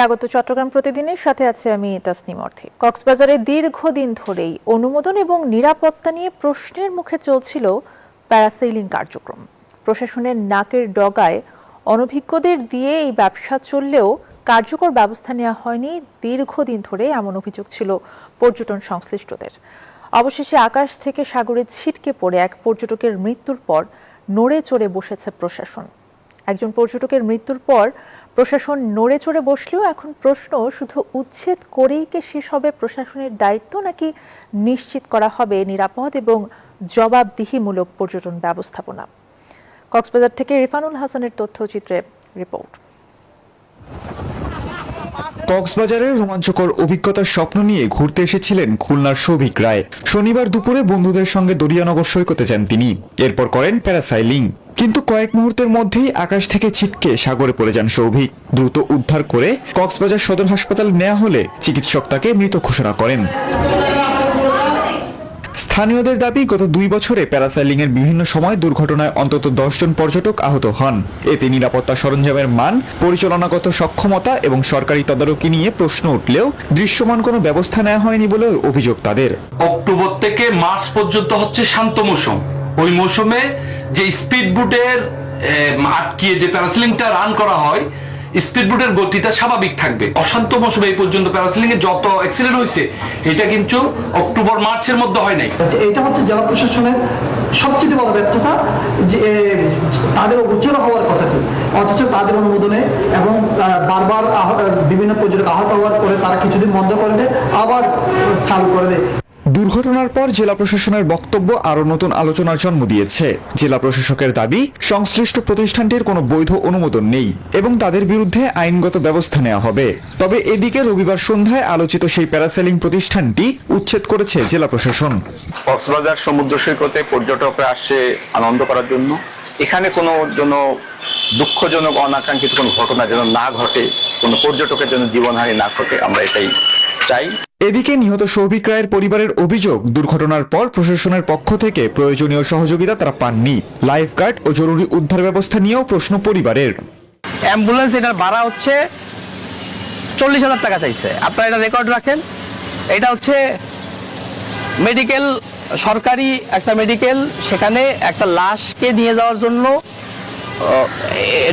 স্বাগত চট্টগ্রাম প্রতিদিনের সাথে আছে আমি তাসনিম অর্থী। কক্সবাজারে দীর্ঘদিন ধরেই অনুমোদন এবং নিরাপত্তা নিয়ে প্রশ্নের মুখে চলছিল প্যারাসেইলিং কার্যক্রম। প্রশাসনের নাকের ডগায় অনভিজ্ঞদের দিয়ে এই ব্যবসা চললেও কার্যকর ব্যবস্থা নেওয়া হয়নি দীর্ঘদিন ধরে, এমন অভিযোগ ছিল পর্যটন সংশ্লিষ্টদের। অবশেষে আকাশ থেকে সাগরে ছিটকে পড়ে এক পর্যটকের মৃত্যুর পর নড়ে চড়ে বসেছে প্রশাসন। একজন পর্যটকের মৃত্যুর পর প্রশাসন নড়ে চড়ে বসলেও এখন প্রশ্ন, শুধু উচ্ছেদ করেই কি শেষ হবে প্রশাসনের দায়িত্ব, নাকি নিশ্চিত করা হবে নিরাপদ এবং জবাবদিহিমূলক পর্যটন ব্যবস্থাপনা? কক্সবাজার থেকে রিফানুল হাসানের তথ্যচিত্রে রিপোর্ট। কক্সবাজারের রোমাঞ্চকর অভিজ্ঞতার স্বপ্ন নিয়ে ঘুরতে এসেছিলেন খুলনার সৌভিক রায়। শনিবার দুপুরে বন্ধুদের সঙ্গে দরিয়ানগর সৈকতে যান তিনি, এরপর করেন প্যারাসাইলিং। কিন্তু কয়েক মুহূর্তের মধ্যেই আকাশ থেকে ছিটকে সাগরে পড়ে যান সৌভিক। দ্রুত উদ্ধার করে কক্সবাজার সদর হাসপাতালে নেওয়া হলে চিকিৎসক তাকে মৃত ঘোষণা করেন। স্থানীয়দের দাবি, গত 2 বছরে প্যারাসাইলিং এর বিভিন্ন সময় দুর্ঘটনায় অন্তত 10 জন পর্যটক আহত হন। এতে নিরাপত্তা সরঞ্জামের মান, পরিচালনাগত সক্ষমতা এবং সরকারি তদারকি নিয়ে প্রশ্ন উঠলেও দৃশ্যমান কোনো ব্যবস্থা নেওয়া হয়নি বলে অভিযোগ তাদের। অক্টোবর থেকে মার্চ পর্যন্ত হচ্ছে শান্ত মৌসুম। ওই মৌসুমে যে স্পিডবোটের আটকিয়ে যে প্যারাসেলিংটা রান করা হয়, স্পিডবোটের গতিটা স্বাভাবিক থাকবে। অশান্ত মৌসুমে এই পর্যন্ত প্যারাসেলিং এ যত অ্যাক্সিডেন্ট হয়েছে, এটা কিন্তু অক্টোবর মার্চের মধ্যে হয় নাই। এটা হচ্ছে জেলা প্রশাসনের সবচেয়ে বড় ব্যর্থতা, যে তাদের উজ্জ্বল হওয়ার কথা কি, অথচ তাদের অনুমোদনে এবং বারবার বিভিন্ন পর্যটক আহত হওয়ার পরে তারা কিছুদিন বন্ধ করে দেয়, আবার চালু করে দেয়। দুর্ঘটনার পর জেলা প্রশাসনের বক্তব্য আরও নতুন আলোচনার জন্ম দিয়েছে। জেলা প্রশাসকের দাবি, সংশ্লিষ্ট প্রতিষ্ঠানটির কোনো বৈধ অনুমোদন নেই এবং তাদের বিরুদ্ধে আইনগত ব্যবস্থা নেওয়া হবে। তবে এদিকে রবিবার সন্ধ্যায় আলোচিত সেই প্যারাসেলিং প্রতিষ্ঠানটি উচ্ছেদ করেছে জেলা প্রশাসন। কক্সবাজার সমুদ্র সৈকতে পর্যটকরা আসছে আনন্দ করার জন্য। এখানে কোনো জন্য দুঃখজনক অনাকাঙ্ক্ষিত কোনো ঘটনা যেন না ঘটে, কোনো পর্যটকের জন্য জীবনহানি না ঘটে, আমরা এটাই চাই। এদিকে নিহত সৌভিক রায়ের পরিবারের অভিযোগ, দুর্ঘটনার পর প্রশাসনের পক্ষ থেকে প্রয়োজনীয় সহযোগিতা তারা পাননি। লাইফ গার্ড ও জরুরি উদ্ধার ব্যবস্থা নিয়েও প্রশ্ন পরিবারের। অ্যাম্বুলেন্স এটার ভাড়া হচ্ছে 40,000 টাকা চাইছে। আপনারা এটা রেকর্ড রাখেন। এটা হচ্ছে মেডিকেল, সরকারি একটা মেডিকেল, সেখানে একটা লাশকে নিয়ে যাওয়ার জন্য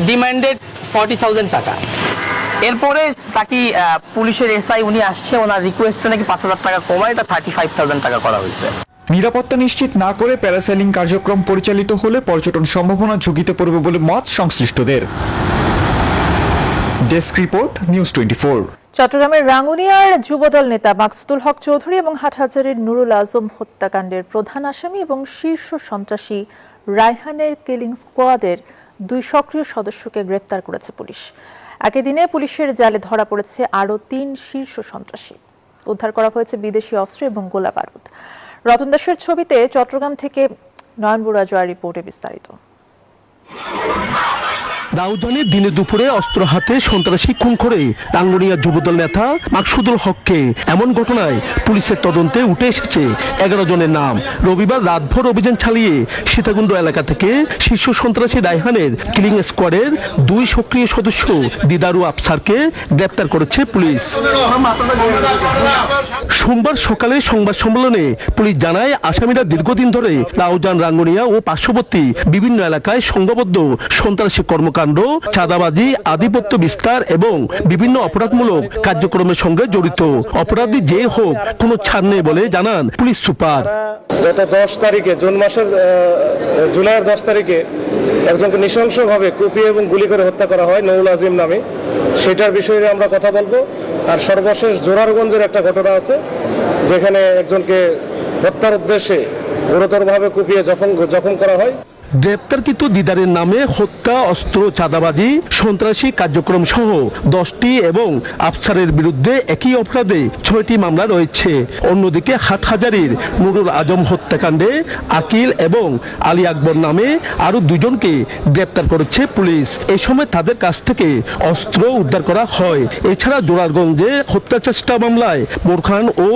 ডিমান্ডেড 40,000 টাকা। এরপরে তাকে পুলিশের এসআই উনি আসছে, ওনার রিকোয়েস্টে নাকি 5,000 টাকা কমায় এটা 35,000 টাকা করা হয়েছে। নিরাপত্তা নিশ্চিত না করে প্যারাসেলিং কার্যক্রম পরিচালিত হলে পর্যটন সম্ভাবনা ঝুঁকিতে পড়বে বলে মত সংশ্লিষ্টদের। Desk report, news 24। চট্টগ্রামের রাঙ্গুনিয়ার যুবদল নেতা মাকসুদুল হক চৌধুরী এবং হাটহাজারীর নুরুল আজম হত্যাকাণ্ডের প্রধান আসামি এবং শীর্ষ সন্ত্রাসী রায়হানের কিলিং স্কোয়াডের 2 সক্রিয় সদস্যকে গ্রেপ্তার করেছে পুলিশ। একই দিনে পুলিশের জালে ধরা পড়েছে আরও 3 শীর্ষ সন্ত্রাসী। উদ্ধার করা হয়েছে বিদেশি অস্ত্র এবং গোলা বারুদ। রতন দাসের ছবিতে চট্টগ্রাম থেকে নয়ন বুড়া জয়ের রিপোর্টে বিস্তারিত। রাউজানে দিনে দুপুরে অস্ত্র হাতে সন্ত্রাসী খুন করে রাঙ্গুনিয়া যুবদল নেতা মাকসুদুল হককে। এমন ঘটনায় পুলিশের তদন্তে উঠে এসেছে 11 জনের নাম। রবিবার রাতভর অভিযান চালিয়ে সীতাকুণ্ড এলাকা থেকে শীর্ষ সন্ত্রাসী রায়হানের কিলিং স্কোয়াডের 2 সক্রিয় সদস্য দিদারু আফসারকে গ্রেপ্তার করেছে পুলিশ। সোমবার সকালে সংবাদ সম্মেলনে পুলিশ জানায়, আসামিরা দীর্ঘদিন ধরে রাউজান, রাঙ্গুনিয়া ও পার্শ্ববর্তী বিভিন্ন এলাকায় সংঘবদ্ধ সন্ত্রাসী কর্মকাণ্ড, চাঁদাবাজি, আধিপত্য বিস্তার এবং বিভিন্ন অপরাধমূলক কার্যক্রমের সঙ্গে জড়িত। অপরাধী যে হোক, কোনো ছাড় নেই বলে জানান পুলিশ সুপার। গত 10 তারিখে, জুন মাসের জুলাইয়ের 10 তারিখে একজনকে নৃশংসভাবে কুপিয়ে এবং গুলি করে হত্যা করা হয় নুরুল আজিম নামে। সেটার বিষয়ে আমরা কথা বলবো। আর সর্বশেষ জোরারগঞ্জের একটা ঘটনা আছে, যেখানে একজনকে হত্যার উদ্দেশ্যে গুরুতরভাবে কুপিয়ে জখম করা হয়। গ্রেপ্তারকৃত দিদারের নামে হত্যা, অস্ত্র, চাঁদাবাজি, সন্ত্রাসী কার্যক্রম সহ 10টি এবং আফসারের বিরুদ্ধে একই অপরাধে 6টি মামলা রয়েছে। অন্যদিকে হাটহাজারীর নুরুল আজম হত্যাকাণ্ডে আকিল এবং আলী আকবর নামে আরও 2 জনকে গ্রেপ্তার করেছে পুলিশ। এই সময় তাদের কাছ থেকে অস্ত্র উদ্ধার করা হয়। এছাড়া জোরারগঞ্জে হত্যা চেষ্টা মামলায় বোরখান ও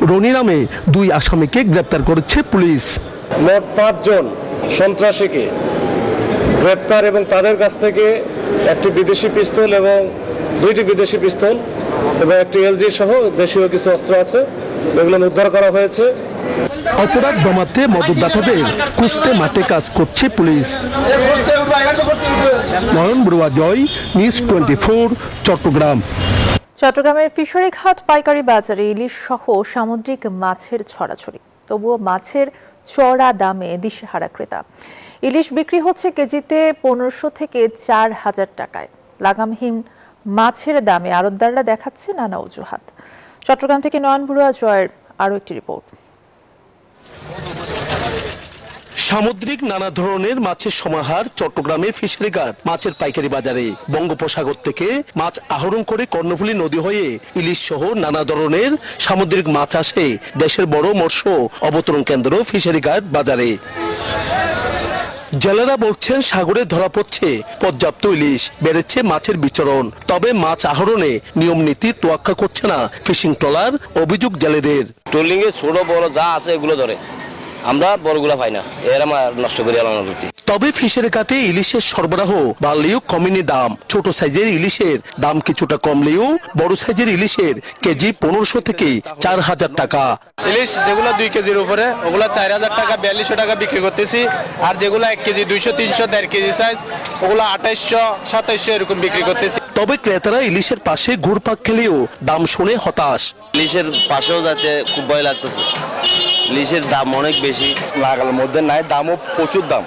রনি নামে 2 আসামিকে গ্রেপ্তার করেছে পুলিশ। মোট 5 জন সন্ত্রাসীকে গ্রেপ্তার এবং তাদের কাছ থেকে একটি বিদেশি পিস্তল এবং 2টি বিদেশি পিস্তল এবং একটি এলজি সহ দেশীয় কিছু অস্ত্র আছে, এগুলো উদ্ধার করা হয়েছে। অপরাধ দমাতে মদতদাতাদের খুঁজতে মাঠে কাজ করছে পুলিশ। নয়ন বড়ুয়া জয়, নিউজ 24, চট্টগ্রাম। চট্টগ্রামের ফিশারি ঘাট পাইকারি বাজারে ইলিশ সহ সামুদ্রিক মাছের ছড়াছড়ি, তবুও মাছের চড়া দামে দিশেহারা ক্রেতা। ইলিশ বিক্রি হচ্ছে কেজিতে 1500 থেকে 4000 টাকায়। লাগামহীন মাছের দামে আড়তদাররা দেখাচ্ছে নানা অজুহাত। চট্টগ্রাম থেকে নয়ন বড়ুয়া জয়ের আরও একটি রিপোর্ট। সামুদ্রিক নানা ধরনের মাছের সমাহার চট্টগ্রামের ফিশারি ঘাট মাছের পাইকারি বাজারে। বঙ্গোপসাগর থেকে মাছ আহরণ করে কর্ণফুলী নদী হয়ে ইলিশ সহ নানা ধরনের সামুদ্রিক মাছ আসে দেশের বড় মৎস্য অবতরণ কেন্দ্র ফিশারি ঘাট বাজারে। জেলেরা বলছেন সাগরে ধরা পড়ছে পর্যাপ্ত ইলিশ, বেড়েছে মাছের বিচরণ। তবে মাছ আহরণে নিয়ম নীতি তোয়াক্কা করছে না ফিশিং ট্রলার, অভিযোগ জেলেদের। ট্রলিং এ ছোট বড় যা আছে এগুলো ধরে, আমরা বড়গুলা পাই না, এর আমরা নষ্ট করে আলাদা করছি। তবে ফিশারি ঘাটে ইলিশের সরবরাহ বাড়লেও কমেনি দাম। ছোট সাইজের ইলিশের দাম কিছুটা কমলেও বড় সাইজের ইলিশের কেজি 1500 থেকে 4000 টাকা। ইলিশ যেগুলো 2 কেজির উপরে ওগুলো 4000 টাকা 4200 টাকা বিক্রি করতেছি, আর যেগুলো 1 কেজি 200 300 1.5 কেজি সাইজ ওগুলো 2800 2700 এরকম বিক্রি করতেছি। তবে ক্রেতারা ইলিশের পাশে ঘুরপাক খেলেও দাম শুনে হতাশ। ইলিশের পাশেও যাতে খুব ভয় লাগতেছে, ইলিশের দাম অনেক বেশি। লাগার মধ্যে নাই, দামও প্রচুর দাম।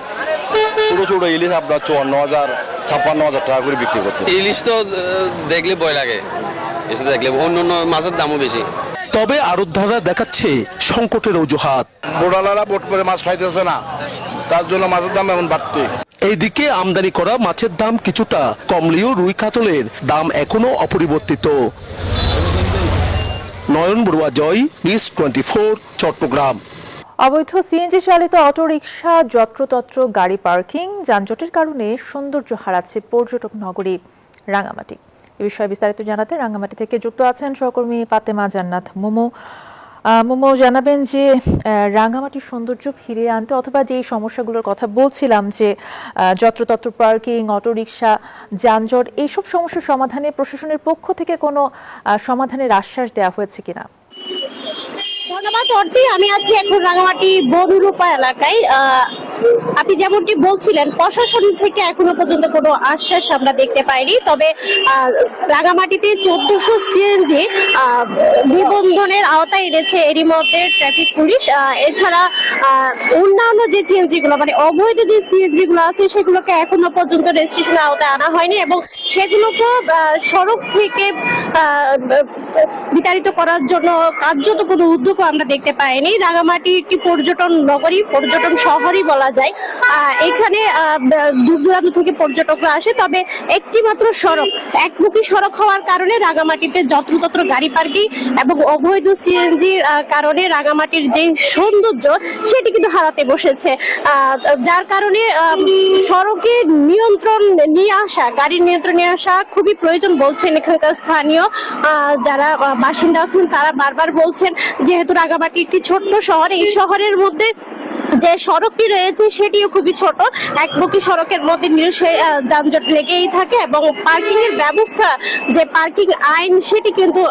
ছোট ছোট ইলিশ আপনার 54,000 56,000 টাকা করে বিক্রি করতেছে। ইলিশ তো দেখলে ভয় লাগে, এসে দেখলে অন্য মাছের দামও বেশি। তবে আড়তদাররা দেখাচ্ছে সংকটের অজুহাত। বোড়ালারা বোট করে মাছ পাইতেছে না, তার জন্য মাছের দাম এখন বাড়তে। এইদিকে আমদানি করা মাছের দাম কিছুটা কমলেও রুই কাতলের দাম এখনো অপরিবর্তিত। নয়ন বড়ুয়া জয়, নিউজ 24, চট্টগ্রাম। অবৈধ সিএনজি চালিত অটোরিকশা, যত্রতত্র গাড়ি পার্কিং, যানজটের কারণে সৌন্দর্য হারাচ্ছে পর্যটক নগরী রাঙামাটি। এ বিষয়ে বিস্তারিত জানাতে রাঙামাটি থেকে যুক্ত আছেন সহকর্মী ফাতেমা জান্নাত মোমো। মোমো, জানাবেন যে রাঙামাটির সৌন্দর্য ফিরিয়ে আনতে অথবা যে সমস্যাগুলোর কথা বলছিলাম, যে যত্রতত্র পার্কিং, অটোরিকশা, যানজট, এইসব সমস্যার সমাধানে প্রশাসনের পক্ষ থেকে কোনো সমাধানের আশ্বাস দেওয়া হয়েছে কিনা? ধন্যবাদ অর্থী। আমি আছি এখন রাঙামাটি বনরূপা এলাকায়। আপনি যেমনটি বলছিলেন, প্রশাসন থেকে এখনো পর্যন্ত কোনো আশ্বাস আমরা দেখতে পাইনি। তবে রাঙামাটিতে 1400 সিএনজি নিবন্ধনের আওতায় এনেছে এরই মধ্যে ট্রাফিক পুলিশ। এছাড়া অন্যান্য যে সিএনজি গুলো, মানে অবৈধ যে সিএনজি গুলো আছে, সেগুলোকে এখনো পর্যন্ত রেজিস্ট্রেশনের আওতায় আনা হয়নি এবং সেগুলোকে সড়ক থেকে বিতাড়িত করার জন্য কার্যত কোনো উদ্যোগ আমরা দেখতে পাইনি। রাঙামাটি একটি পর্যটন নগরী, পর্যটন শহরই বলা যায়। এখানে দূর দূরান্ত থেকে পর্যটকরা আসে। তবে একটি মাত্র সড়ক, একমুখী সড়ক হওয়ার কারণে রাঙামাটিতে যত্রতত্র গাড়ি পার্কিং এবং অবৈধ সিএনজির কারণে রাঙামাটির যে সৌন্দর্য সেটি কিন্তু হারাতে বসেছে। যার কারণে সড়কে নিয়ন্ত্রণ নিয়ে আসা, গাড়ির নিয়ন্ত্রণ নিয়ে আসা খুবই প্রয়োজন বলছেন এখানকার স্থানীয় যারা বাসিন্দা আছেন। তারা বারবার বলছেন, যেহেতু রাঙামাটি একটি ছোট্ট শহর, এই শহরের মধ্যে যে সড়কটি রয়েছে সেটিও খুবই ছোট। একমুখী সড়কের মধ্যে যানজট লেগেই থাকে এবং পার্কিং এর ব্যবস্থা, যে পার্কিং আইন, সেটি কিন্তু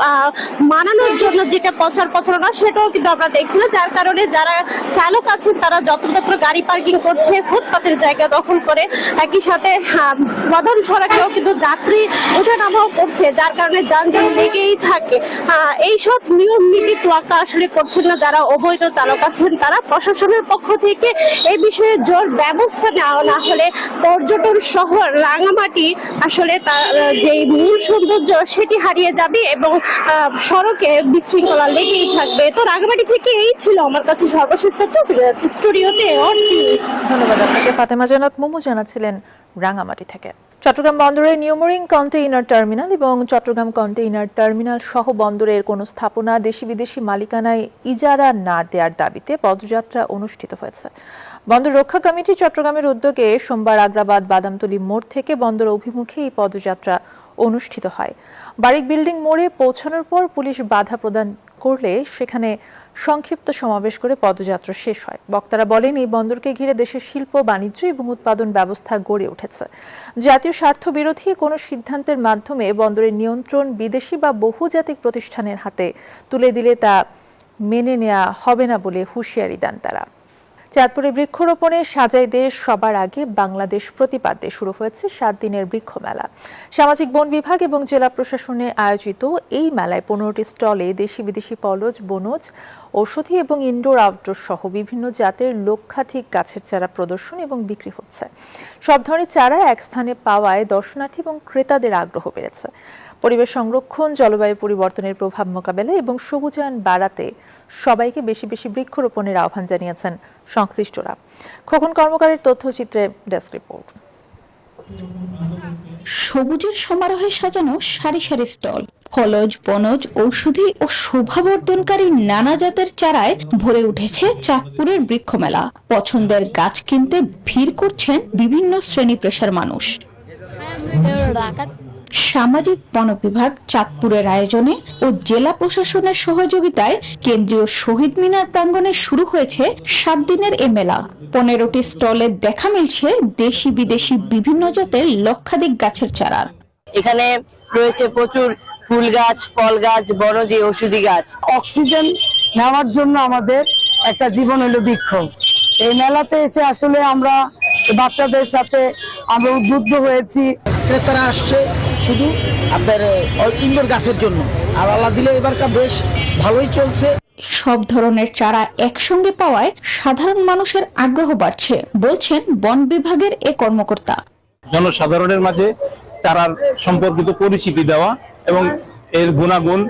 মানানোর জন্য যেটা প্রচারণা সেটাও কিন্তু আমরা দেখছি না। যার কারণে যারা চালক আছেন তারা যত্রতত্র গাড়ি পার্কিং করছে, ফুটপাতের জায়গা দখল করে। একই সাথে প্রধান সড়কেও কিন্তু যাত্রী ওঠানামাও করছে, যার কারণে যানজট লেগেই থাকে। এইসব নিয়ম নীতি তোয়াক্কা আসলে করছেন না যারা অবৈধ চালক আছেন তারা। প্রশাসনের পক্ষ থেকে এই বিষয়ে জোর ব্যবস্থা নেওয়া না হলে পর্যটন শহর রাঙামাটি আসলে তার যে মূল সৌন্দর্য সেটি হারিয়ে যাবে এবং সড়কে বিশৃঙ্খলা লেগেই থাকবে। তো রাঙামাটি থেকে এই ছিল আমার কাছে সর্বশেষ স্টুডিওতে। ধন্যবাদ আপনাকে ফাতেমা জান্নাত মোমো জানাচ্ছিলেন রাঙামাটি থেকে। চট্টগ্রাম বন্দরের নিউমোরিং কন্টেইনার টার্মিনাল এবং চট্টগ্রাম কন্টেইনার টার্মিনাল সহ বন্দরের কোনো স্থাপনা দেশি বিদেশি মালিকানায় ইজারা না দেওয়ার দাবিতে পদযাত্রা অনুষ্ঠিত হয়েছে। বন্দর রক্ষা কমিটি চট্টগ্রামের উদ্যোগে সোমবার আগ্রাবাদ বাদামতলী মোড় থেকে বন্দর অভিমুখে এই পদযাত্রা অনুষ্ঠিত হয়। বারিক বিল্ডিং মোড়ে পৌঁছানোর পর পুলিশ বাধা প্রদান করলে সেখানে সংক্ষিপ্ত সমাবেশ করে পদযাত্রা শেষ হয়। বক্তারা বলেন, এই বন্দরকে ঘিরে দেশের শিল্প, বাণিজ্য এবং উৎপাদন ব্যবস্থা গড়ে উঠেছে। জাতীয় স্বার্থ বিরোধী কোনো সিদ্ধান্তের মাধ্যমে বন্দরের নিয়ন্ত্রণ বিদেশি বা বহুজাতিক প্রতিষ্ঠানের হাতে তুলে দিলে তা মেনে নেওয়া হবে না বলে হুঁশিয়ারি দেন তারা। চাঁদপুরে বৃক্ষরোপণে সাজাই দেশ, সবার আগে বাংলাদেশ প্রতিপাদ্যে শুরু হয়েছে 7 দিনের বৃক্ষ মেলা। সামাজিক বন বিভাগ এবং জেলা প্রশাসনে আয়োজিত এই মেলায় 15টি স্টলে দেশি বিদেশি ফলজ, বনজ, ঔষধি এবং ইনডোর আউটডোর সহ বিভিন্ন জাতের লক্ষাধিক গাছের চারা প্রদর্শন এবং বিক্রি হচ্ছে। সব ধরনের চারা এক স্থানে পাওয়ায় দর্শনার্থী এবং ক্রেতাদের আগ্রহ বেড়েছে। পরিবেশ সংরক্ষণ, জলবায়ু পরিবর্তনের প্রভাব মোকাবেলা এবং সবুজায়ন বাড়াতে সবাইকে বেশি বেশি বৃক্ষরোপণের আহ্বান জানিয়েছেন সংশ্লিষ্টরা। খোকন কর্মকারের তথ্যচিত্রে ডেস্ক রিপোর্ট। সবুজের সমারোহে সাজানো সারি সারি স্টল, ফলজ, বনজ, ঔষধি ও শোভাবর্ধনকারী নানা জাতের চারায় ভরে উঠেছে চাঁদপুরের বৃক্ষমেলা। পছন্দের গাছ কিনতে ভিড় করছেন বিভিন্ন শ্রেণী পেশার মানুষ। সামাজিক বন বিভাগ চাঁদপুরের আয়োজনে ও জেলা প্রশাসনের সহযোগিতায় কেন্দ্রীয় শহীদ মিনার প্রাঙ্গণে শুরু হয়েছে 7 দিনের এ মেলা। 15টি স্টলে দেখা মিলছে দেশি বিদেশি বিভিন্ন জাতের লক্ষাধিক গাছের চারা। এখানে রয়েছে প্রচুর ফুল গাছ, ফল গাছ, বনজি, ঔষধি গাছ। অক্সিজেন নেওয়ার জন্য আমাদের একটা জীবন হলো বৃক্ষ। এই মেলাতে এসে আসলে আমরা বাচ্চাদের সাথে আমরা উদ্বুদ্ধ হয়েছি। ক্রেতারা আসছে শুধু আপনার ইনডোর গাছের জন্য, আর আল্লাহ দিলে এবারকার বেশ ভালোই চলছে। সব ধরনের চারা একসঙ্গে পাওয়ায় সাধারণ মানুষের আগ্রহ বাড়ছে, বলছেন বন বিভাগের এ কর্মকর্তা। জনসাধারণের মাঝে চারার সম্পর্কিত পরিচিতি দেওয়া এবং এর গুণাগুণ,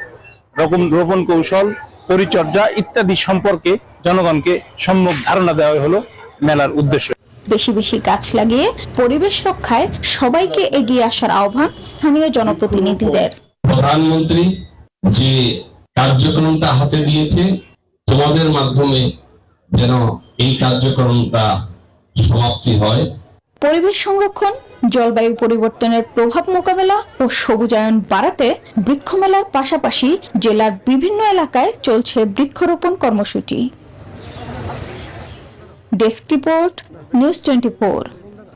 রোপণ কৌশল, পরিচর্যা ইত্যাদি সম্পর্কে জনগণকে সম্যক ধারণা দেওয়া হলো মেলার উদ্দেশ্য। বেশি বেশি গাছ লাগিয়ে পরিবেশ রক্ষায় সবাইকে এগিয়ে আসার আহ্বান স্থানীয় জনপ্রতিনিধিদের। প্রধানমন্ত্রী যে কার্যক্রমটা হাতে দিয়েছে, তোমাদের মাধ্যমে যেন এই কার্যক্রমটা সমাপ্তি হয়। পরিবেশ সংরক্ষণ, জলবায়ু পরিবর্তনের প্রভাব মোকাবেলা ও সবুজায়ন বাড়াতে বৃক্ষমেলার পাশাপাশি জেলার বিভিন্ন এলাকায় চলছে বৃক্ষরোপণ কর্মসূচি। Desk report, news 24।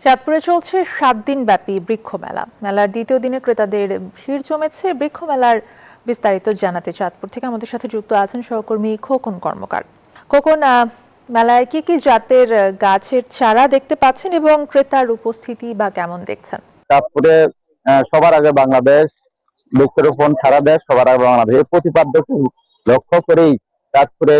চাঁদপুরে চলছে 7 দিন ব্যাপী বৃক্ষ মেলা। মেলার দ্বিতীয় দিনে ক্রেতাদের ভিড় জমেছে। বৃক্ষ মেলার বিস্তারিত জানাতে চাঁদপুর থেকে আমাদের সাথে যুক্ত আছেন সহকর্মী খোকন কর্মকার। খোকন, মেলায় কি কি জাতের গাছের চারা দেখতে পাচ্ছেন এবং ক্রেতার উপস্থিতি বা কেমন দেখছেন? চাঁদপুরে সবার আগে বাংলাদেশ, বৃক্ষরোপণ সারা দেশ, সবার আগে বাংলাদেশ, এই প্রতিপাদ্যকে লক্ষ্য করেই চাঁদপুরে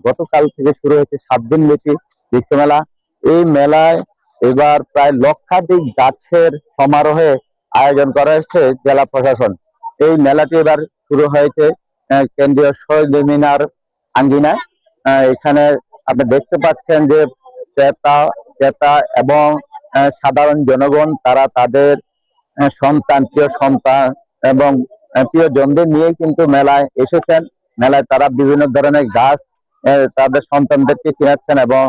গতকাল থেকে শুরু হয়েছে 7 দিন ব্যাপী বৃক্ষ মেলা। এই মেলায় এবার প্রায় লক্ষাধিক গাছের সমারোহে আয়োজন করা হয়েছে জেলা প্রশাসন। এই মেলাটি এবার শুরু হয়েছে কেন্দ্রীয় শহীদ মিনার আঙ্গিনায়। এখানে আপনি দেখতে পাচ্ছেন যে ক্রেতা এবং সাধারণ জনগণ তারা তাদের প্রিয় সন্তান এবং প্রিয়জনদের নিয়ে কিন্তু মেলায় এসেছেন। মেলায় তারা বিভিন্ন ধরনের গাছ তাদের সন্তানদেরকে কিনাচ্ছেন এবং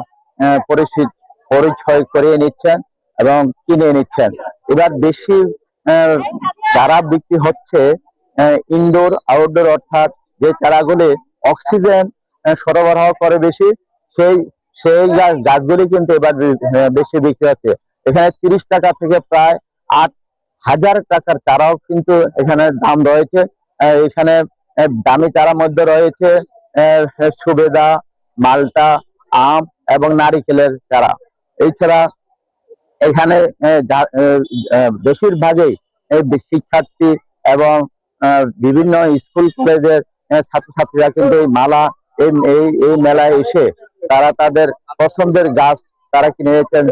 পরিচয় করিয়ে নিচ্ছেন এবং কিনে নিচ্ছেন। এবার বেশি চারা বিক্রি হচ্ছে ইনডোর আউটডোর, অর্থাৎ যে চারাগুলি অক্সিজেন সরবরাহ করে বেশি, সেই গাছগুলি কিন্তু এবার বেশি বিক্রি হচ্ছে। এখানে 30 টাকা থেকে প্রায় 8,000 টাকার চারাও কিন্তু এখানে দাম রয়েছে। এখানে দামি চারার মধ্যে রয়েছে সুবেদা, মালটা, আম এবং নারিকেলের চারা। এছাড়া এখানে বেশিরভাগই শিক্ষার্থী এবং বিভিন্ন স্কুল কলেজের ছাত্রছাত্রীরা কিন্তু এই মেলায় এসে তারা তাদের পছন্দের গাছ তারা কিনে নিয়েছেন।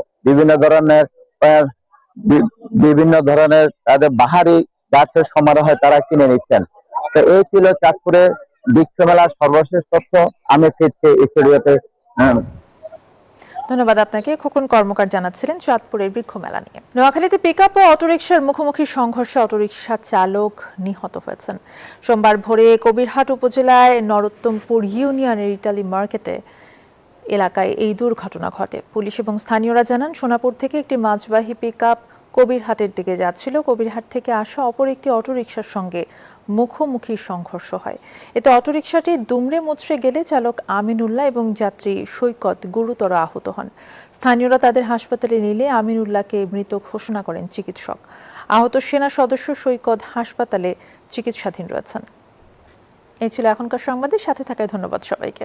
বিভিন্ন ধরনের তাদের বাহারি গাছের সমারোহে তারা কিনে নিচ্ছেন। তো এই ছিল চাঁদপুরে বৃক্ষ মেলার সর্বশেষ তথ্য। আমি ফিরছি স্টুডিওতে। ধন্যবাদ আপনাকে। খোকন কর্মকার জানাচ্ছিলেন চাঁদপুরের বৃক্ষ মেলা নিয়ে। নোয়াখালীতে পিকআপ ও অটোরিকশার মুখোমুখি সংঘর্ষে অটোরিকশা চালক নিহত হয়েছেন। সোমবার ভোরে কবিরহাট উপজেলায় নরোত্তমপুর ইউনিয়নের ইটালি মার্কেটে এলাকায় এই দুর্ঘটনা ঘটে। পুলিশ এবং স্থানীয়রা জানান, সোনাপুর থেকে একটি মাছবাহী পিকআপ কবিরহাটের দিকে যাচ্ছিল। কবিরহাট থেকে আসা অপর একটি অটোরিকশার সঙ্গে মুখোমুখি সংঘর্ষ হয়। এতে অটোরিকশাটি দুমড়ে মুচড়ে গেলে চালক আমিনুল্লাহ এবং যাত্রী সৈকত গুরুতর আহত হন। স্থানীয়রা তাদের হাসপাতালে নিলে আমিনুল্লাহকে মৃত ঘোষণা করেন চিকিৎসক। আহত সেনা সদস্য সৈকত হাসপাতালে চিকিৎসাধীন রয়েছেন। এই ছিল এখনকার সংবাদের সাথে থাকায় ধন্যবাদ সবাইকে।